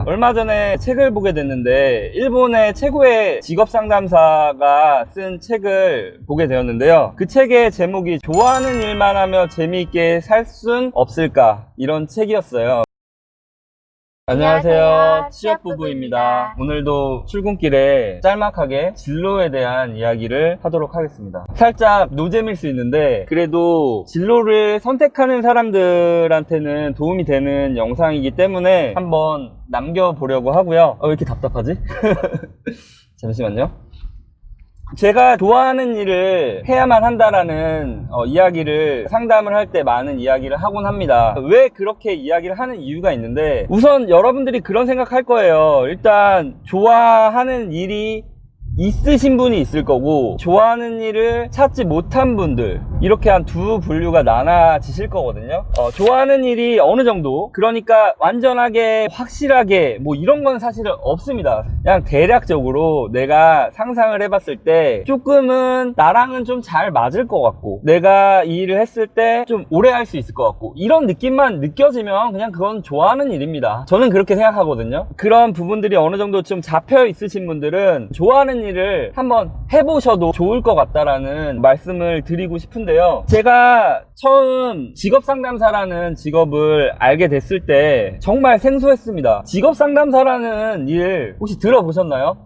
얼마 전에 책을 보게 됐는데 일본의 최고의 직업 상담사가 쓴 책을 보게 되었는데요. 그 책의 제목이 좋아하는 일만 하며 재미있게 살 순 없을까? 이런 책이었어요. 안녕하세요. 취업부부입니다. 오늘도 출근길에 짤막하게 진로에 대한 이야기를 하도록 하겠습니다. 살짝 노잼일 수 있는데 그래도 진로를 선택하는 사람들한테는 도움이 되는 영상이기 때문에 한번 남겨보려고 하고요. 왜 이렇게 답답하지? 잠시만요. 제가 좋아하는 일을 해야만 한다라는 이야기를 상담을 할 때 많은 이야기를 하곤 합니다. 왜 그렇게 이야기를 하는 이유가 있는데, 우선 여러분들이 그런 생각할 거예요. 일단 좋아하는 일이 있으신 분이 있을 거고, 좋아하는 일을 찾지 못한 분들, 이렇게 한 두 분류가 나눠지실 거거든요. 좋아하는 일이 어느 정도, 그러니까 완전하게 확실하게 뭐 이런 건 사실은 없습니다. 그냥 대략적으로 내가 상상을 해봤을 때 조금은 나랑은 좀 잘 맞을 것 같고, 내가 이 일을 했을 때 좀 오래 할 수 있을 것 같고, 이런 느낌만 느껴지면 그냥 그건 좋아하는 일입니다. 저는 그렇게 생각하거든요. 그런 부분들이 어느 정도 좀 잡혀 있으신 분들은 좋아하는 일을 한번 해보셔도 좋을 것 같다라는 말씀을 드리고 싶은데요. 제가 처음 직업상담사라는 직업을 알게 됐을 때 정말 생소했습니다. 직업상담사라는 일 혹시 들어보셨나요?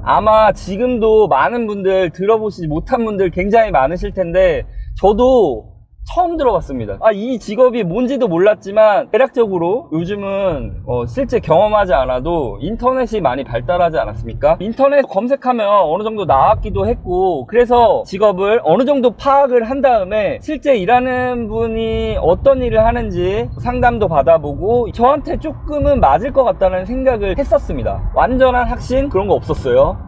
아마 지금도 많은 분들 들어보시지 못한 분들 굉장히 많으실 텐데 저도 처음 들어봤습니다. 이 직업이 뭔지도 몰랐지만 대략적으로 요즘은 실제 경험하지 않아도 인터넷이 많이 발달하지 않았습니까? 인터넷 검색하면 어느 정도 나왔기도 했고, 그래서 직업을 어느 정도 파악을 한 다음에 실제 일하는 분이 어떤 일을 하는지 상담도 받아보고 저한테 조금은 맞을 것 같다는 생각을 했었습니다. 완전한 확신? 그런 거 없었어요.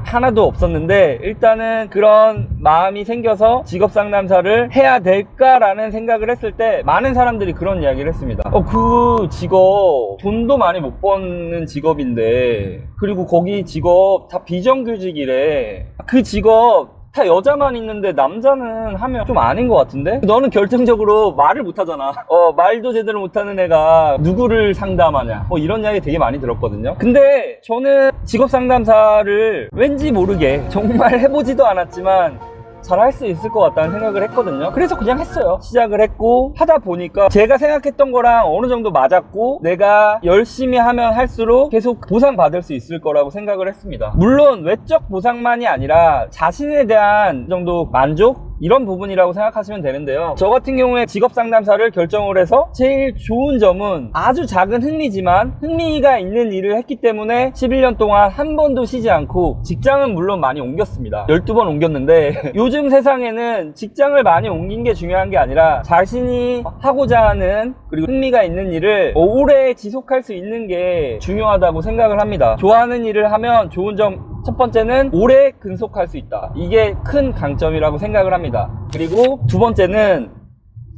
하나도 없었는데 일단은 그런 마음이 생겨서 직업상담사를 해야 될까라는 생각을 했을 때 많은 사람들이 그런 이야기를 했습니다. 그 직업 돈도 많이 못 버는 직업인데, 그리고 거기 직업 다 비정규직이래. 그 직업 다 여자만 있는데 남자는 하면 좀 아닌 것 같은데? 너는 결정적으로 말을 못하잖아. 말도 제대로 못하는 애가 누구를 상담하냐, 이런 이야기 되게 많이 들었거든요. 근데 저는 직업상담사를 왠지 모르게 정말 해보지도 않았지만 잘 할 수 있을 것 같다는 생각을 했거든요. 그래서 그냥 했어요. 시작을 했고 하다 보니까 제가 생각했던 거랑 어느 정도 맞았고, 내가 열심히 하면 할수록 계속 보상받을 수 있을 거라고 생각을 했습니다. 물론 외적 보상만이 아니라 자신에 대한 정도 만족? 이런 부분이라고 생각하시면 되는데요. 저 같은 경우에 직업상담사를 결정을 해서 제일 좋은 점은 아주 작은 흥미지만 흥미가 있는 일을 했기 때문에 11년 동안 한 번도 쉬지 않고, 직장은 물론 많이 옮겼습니다. 12번 옮겼는데 요즘 세상에는 직장을 많이 옮긴 게 중요한 게 아니라 자신이 하고자 하는 그리고 흥미가 있는 일을 오래 지속할 수 있는 게 중요하다고 생각을 합니다. 좋아하는 일을 하면 좋은 점, 첫 번째는 오래 근속할 수 있다. 이게 큰 강점이라고 생각을 합니다. 그리고 두 번째는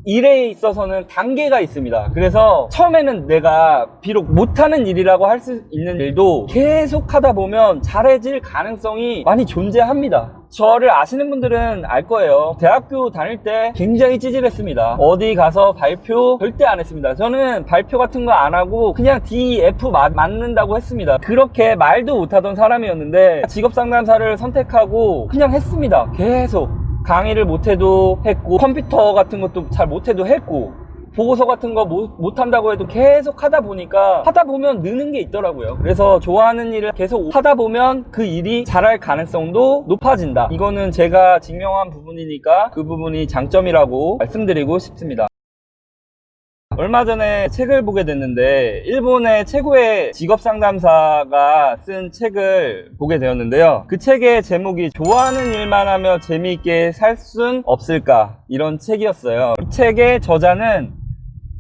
일에 있어서는 단계가 있습니다. 그래서 처음에는 내가 비록 못하는 일이라고 할 수 있는 일도 계속 하다 보면 잘해질 가능성이 많이 존재합니다. 저를 아시는 분들은 알 거예요. 대학교 다닐 때 굉장히 찌질했습니다. 어디 가서 발표 절대 안 했습니다. 저는 발표 같은 거 안 하고 그냥 DF 맞는다고 했습니다. 그렇게 말도 못하던 사람이었는데 직업상담사를 선택하고 그냥 했습니다. 계속 강의를 못해도 했고, 컴퓨터 같은 것도 잘 못해도 했고, 보고서 같은 거 못한다고 해도 계속 하다 보니까 하다 보면 느는 게 있더라고요. 그래서 좋아하는 일을 계속 하다 보면 그 일이 잘할 가능성도 높아진다. 이거는 제가 증명한 부분이니까 그 부분이 장점이라고 말씀드리고 싶습니다. 얼마 전에 책을 보게 됐는데 일본의 최고의 직업상담사가 쓴 책을 보게 되었는데요. 그 책의 제목이 좋아하는 일만 하며 재미있게 살 순 없을까? 이런 책이었어요. 이 책의 저자는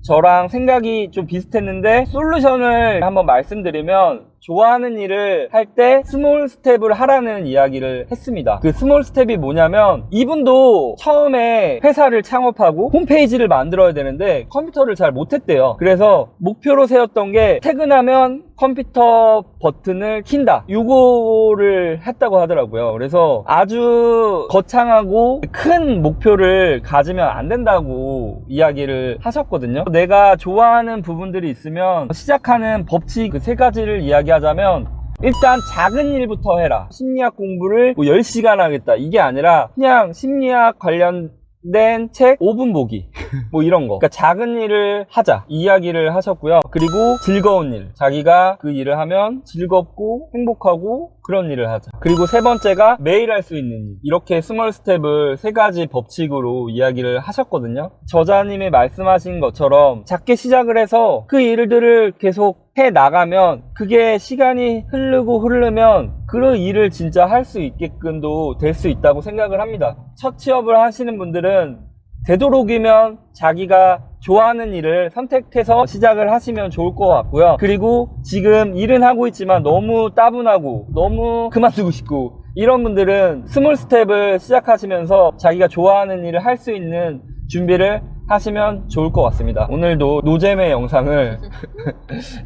저랑 생각이 좀 비슷했는데 솔루션을 한번 말씀드리면, 좋아하는 일을 할 때 스몰 스텝을 하라는 이야기를 했습니다. 그 스몰 스텝이 뭐냐면 이분도 처음에 회사를 창업하고 홈페이지를 만들어야 되는데 컴퓨터를 잘 못했대요. 그래서 목표로 세웠던 게 퇴근하면 컴퓨터 버튼을 킨다, 요거를 했다고 하더라고요. 그래서 아주 거창하고 큰 목표를 가지면 안 된다고 이야기를 하셨거든요. 내가 좋아하는 부분들이 있으면 시작하는 법칙 그 3가지를 이야기하자면, 일단 작은 일부터 해라. 심리학 공부를 뭐 10시간 하겠다, 이게 아니라 그냥 심리학 관련된 책 5분 보기 뭐 이런 거. 그러니까 작은 일을 하자, 이 이야기를 하셨고요. 그리고 즐거운 일, 자기가 그 일을 하면 즐겁고 행복하고 그런 일을 하자. 그리고 3번째가 매일 할 수 있는 일. 이렇게 스몰 스텝을 3가지 법칙으로 이야기를 하셨거든요. 저자님이 말씀하신 것처럼 작게 시작을 해서 그 일들을 계속 해 나가면, 그게 시간이 흐르면 그 일을 진짜 할 수 있게끔도 될 수 있다고 생각을 합니다. 첫 취업을 하시는 분들은 되도록이면 자기가 좋아하는 일을 선택해서 시작을 하시면 좋을 것 같고요. 그리고 지금 일은 하고 있지만 너무 따분하고 너무 그만두고 싶고 이런 분들은 스몰 스텝을 시작하시면서 자기가 좋아하는 일을 할 수 있는 준비를 하시면 좋을 것 같습니다. 오늘도 노잼의 영상을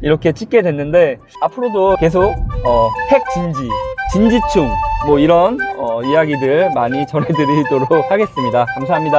이렇게 찍게 됐는데, 앞으로도 계속 핵 진지충 뭐 이런 이야기들 많이 전해드리도록 하겠습니다. 감사합니다.